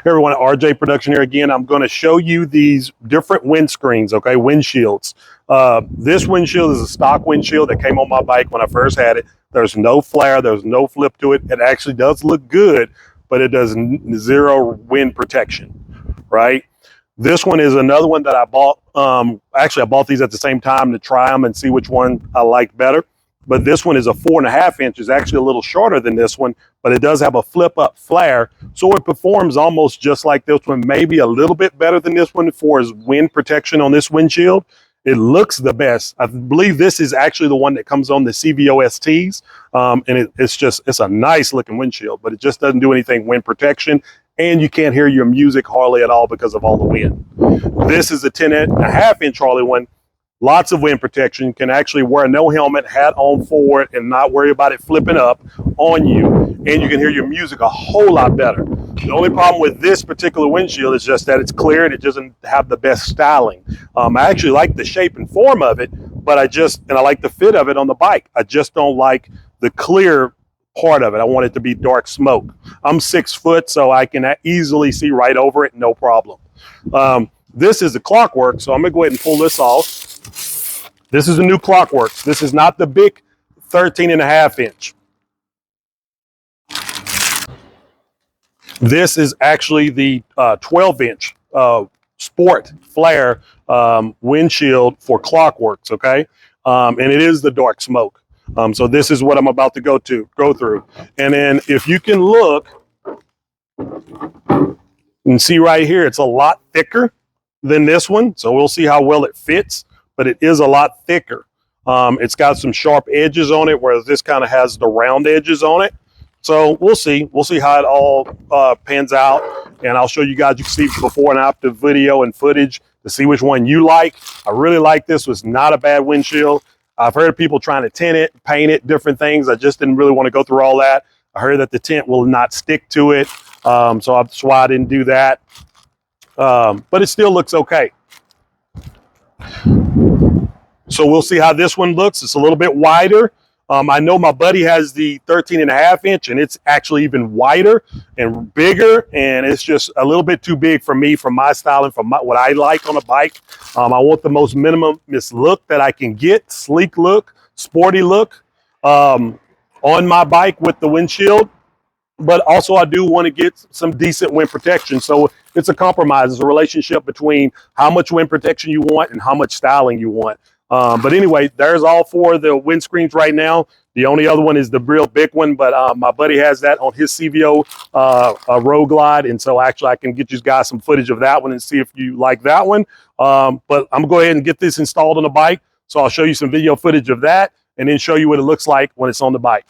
Everyone, RJ Production here again. I'm going to show you these different windscreens, okay, windshields. This windshield is a stock windshield that came on my bike when I first had it. There's no flare, there's no flip to it. It actually does look good, but it does zero wind protection, right? This one is another one that I bought. Actually, I bought these at the same time to try them and see which one I liked better. But this one is a 4.5 inches, actually a little shorter than this one, but it does have a flip up flare. So it performs almost just like this one, maybe a little bit better than this one for its wind protection on this windshield. It looks the best. I believe this is actually the one that comes on the CVO STs. And it's a nice looking windshield, but it just doesn't do anything wind protection. And you can't hear your music hardly at all because of all the wind. This is a 10.5 inch Harley one. Lots of wind protection. You can actually wear no helmet, hat on forward, and not worry about it flipping up on you. And you can hear your music a whole lot better. The only problem with this particular windshield is just that it's clear and it doesn't have the best styling. I actually like the shape and form of it, but I like the fit of it on the bike. I just don't like the clear part of it. I want it to be dark smoke. I'm 6 foot, so I can easily see right over it, no problem. This is the Klock Werks, so I'm gonna go ahead and pull this off. This is a new Klock Werks. This is not the big 13.5 inch. This is actually the 12 inch sport flare windshield for Klock Werks, okay? And it is the dark smoke. So this is what I'm about to go through. And then if you can look and see right here, it's a lot thicker than this one. So we'll see how well it fits, but it is a lot thicker. It's got some sharp edges on it, whereas this kind of has the round edges on it. So we'll see how it all pans out. And I'll show you guys, you can see before and after video and footage to see which one you like. I really like this. It was not a bad windshield. I've heard of people trying to tint it, paint it, different things. I just didn't really want to go through all that. I heard that the tint will not stick to it. So that's why I didn't do that. But it still looks okay. So we'll see how this one looks. It's a little bit wider. I know my buddy has the 13.5 inch and it's actually even wider and bigger, and it's just a little bit too big for me, for my style and for what I like on a bike. I want the most minimalist look that I can get, sleek look, sporty look on my bike with the windshield. But also I do want to get some decent wind protection. So it's a compromise. It's a relationship between how much wind protection you want and how much styling you want. But anyway, there's all 4 of the windscreens right now. The only other one is the real big one, but my buddy has that on his CVO Road Glide. And so actually I can get you guys some footage of that one and see if you like that one. But I'm gonna go ahead and get this installed on the bike. So I'll show you some video footage of that and then show you what it looks like when it's on the bike.